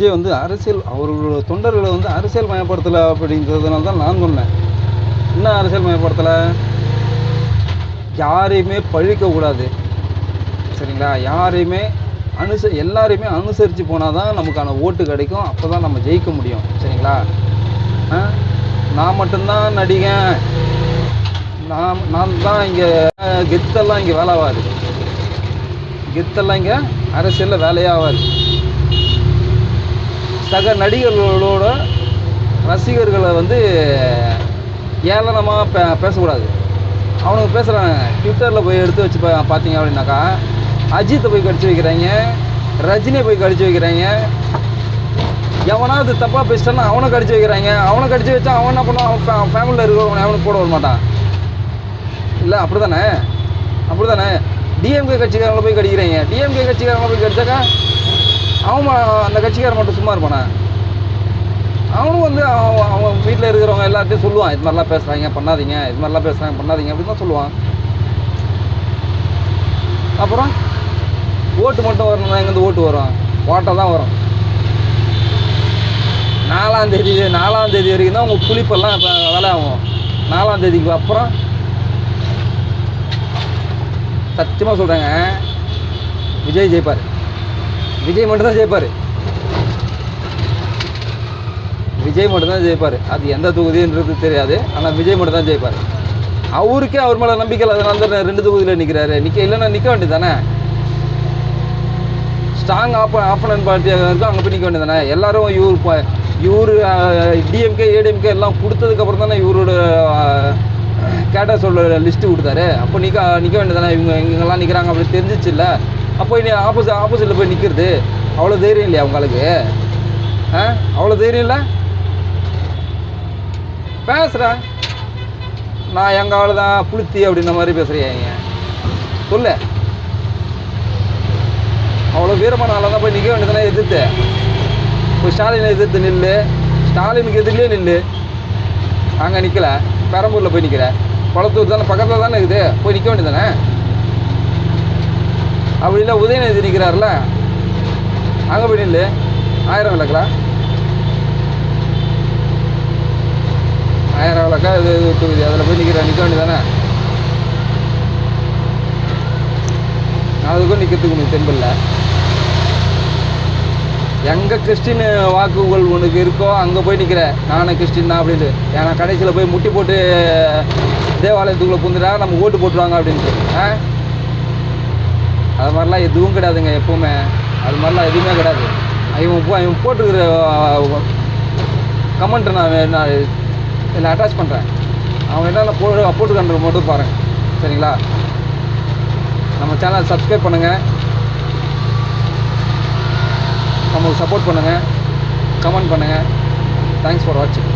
விஜய் வந்து அரசியல் அவர்களோட தொண்டர்களை வந்து அரசியல் மயப்படுத்தலை அப்படிங்கிறதுனால தான் நான் சொன்னேன். என்ன அரசியல் மயப்படுத்தலை? யாரையுமே பழிக்கக்கூடாது, சரிங்களா? யாரையுமே எல்லாரையுமே அனுசரித்து போனால் தான் நமக்கான ஓட்டு கிடைக்கும். அப்போ தான் நம்ம ஜெயிக்க முடியும், சரிங்களா? நான் மட்டும்தான் நடிகன், நான் தான் இங்கே கெத்தெல்லாம் இங்கே வேலை ஆகாது. கெத்தெல்லாம் இங்கே அரசியலில் வேலையாகாது. சக நடிகர்களோட ரசிகர்களை வந்து ஏளனமாக பேசக்கூடாது. அவனுக்கு பேசுகிறாங்க. ட்விட்டரில் போய் எடுத்து வச்சு பார்த்தீங்க அப்படின்னாக்கா, அஜித்தை போய் கடிச்சு வைக்கிறாங்க, ரஜினியை போய் கடிச்சு வைக்கிறாங்க. எவனாவது தப்பாக பேசிட்டான்னா அவனை கடிச்சு வைக்கிறாங்க. அவனை கடிச்சு வச்சா அவன் என்ன பண்ணுவான்? அவன் ஃபேமிலியில் இருக்கிறவனை அவனுக்கு போட வர மாட்டான். இல்லை அப்படி தானே டிஎம்கே கட்சிக்காரங்களை போய் கடிக்கிறாங்க. டிஎம்கே கட்சிக்காரங்களை போய் கடிச்சாக்கா அவன் அந்த கட்சிக்காரன் மட்டும் சும்மா இருப்பானே? அவனும் வந்து அவன் வீட்டில் இருக்கிறவங்க எல்லாத்தையும் சொல்லுவான், இது மாதிரிலாம் பேசுகிறாங்க பண்ணாதீங்க, இது மாதிரிலாம் பேசுகிறாங்க பண்ணாதீங்க அப்படின்னு தான் சொல்லுவான். அப்புறம் ஓட்டு மட்டும் வரணும்னா எங்கேருந்து ஓட்டு வரும்? ஓட்டை தான் வரும். 4ஆம் தேதி வரைக்கும் தான் உங்கள் புளிப்பெல்லாம் இப்போ வேலை ஆகும். 4ஆம் தேதிக்கு அப்புறம் சத்தியமாக சொல்கிறேங்க, விஜய் ஜெயிப்பார். விஜய் மட்டும்தான் ஜெயிப்பார். அது எந்த தொகுதின்றது தெரியாது, ஆனால் விஜய் மட்டும் தான் ஜெயிப்பார். அவருக்கே அவர் மேலே நம்பிக்கை இல்லை, அதனால தான் 2 தொகுதியில் நிற்கிறாரு. இல்லைன்னா நிற்க வேண்டியது தானே? ஸ்ட்ராங் ஆப்போனன்ட் பார்ட்டியாக இருக்கும், அங்கே போய் நிற்க வேண்டியது தானே? எல்லாரும் இவர் டிஎம்கே ஏடிஎம்கே எல்லாம் கொடுத்ததுக்கப்புறம் தானே இவரோட கேட்டர்ஸோட லிஸ்ட்டு கொடுத்தாரு. அப்போ நிற்க வேண்டியது தானே? இவங்கெல்லாம் நிற்கிறாங்க அப்படி தெரிஞ்சிச்சு இல்லை? அப்போ இனி ஆப்போசிட்டில் போய் நிற்கிறது அவ்வளோ தைரியம் இல்லையா உங்களுக்கு? அவ்வளோ தைரியம் இல்லை? பேசுகிறேன் நான் எங்கள் ஆள் தான் புளுத்தி அப்படின்ற மாதிரி பேசுகிறீங்க. சொல்லு, அவ்வளோ வீரமான ஆளாக தான் போய் நிற்க வேண்டியதுனா எதிர்த்து போய் ஸ்டாலினை எதிர்த்து நில்லு. ஸ்டாலினுக்கு எதிரிலே நில்லு. அங்கே நிற்கலை, பெரம்பூரில் போய் நிற்கிற. குளத்தூர் தானே பக்கத்தில் தானே இருக்குது, போய் நிற்க வேண்டியது தானே? அப்படி இல்லை உதயநிதி நிற்கிறாருல, அங்கே போய் நில்லு. 1000 விளக்கலா, 1000 விளக்கா இது தொகுதி, அதில் போய் நிற்க வேண்டியது தானே? அதுக்கும் நிற்கிறதுக்கு உனக்கு தெம்பில்ல. எங்கே கிறிஸ்டின் வாக்குகள் உனக்கு இருக்கோ அங்கே போய் நிற்கிற. நானும் கிறிஸ்டின் தான் அப்படின்ட்டு. ஏன்னா கடைசியில் போய் முட்டி போட்டு தேவாலயத்துக்குள்ளே புந்துட்டா நம்ம ஓட்டு போட்டுருவாங்க அப்படின்ட்டு. அது மாதிரிலாம் எதுவும் கிடையாதுங்க. எப்போவுமே அது மாதிரிலாம் எதுவுமே கிடையாது. இவன் போட்டுக்கிற கமெண்ட்டை நான் இதில் அட்டாச் பண்ணுறேன். அவன் என்னென்ன போட்டுக்கன்றது மட்டும் பாருங்கள், சரிங்களா? நம்ம சேனல் சப்ஸ்கிரைப் பண்ணுங்கள், நம்மளுக்கு சப்போர்ட் பண்ணுங்கள், கமெண்ட் பண்ணுங்கள். தேங்க்ஸ் ஃபார் வாட்சிங்.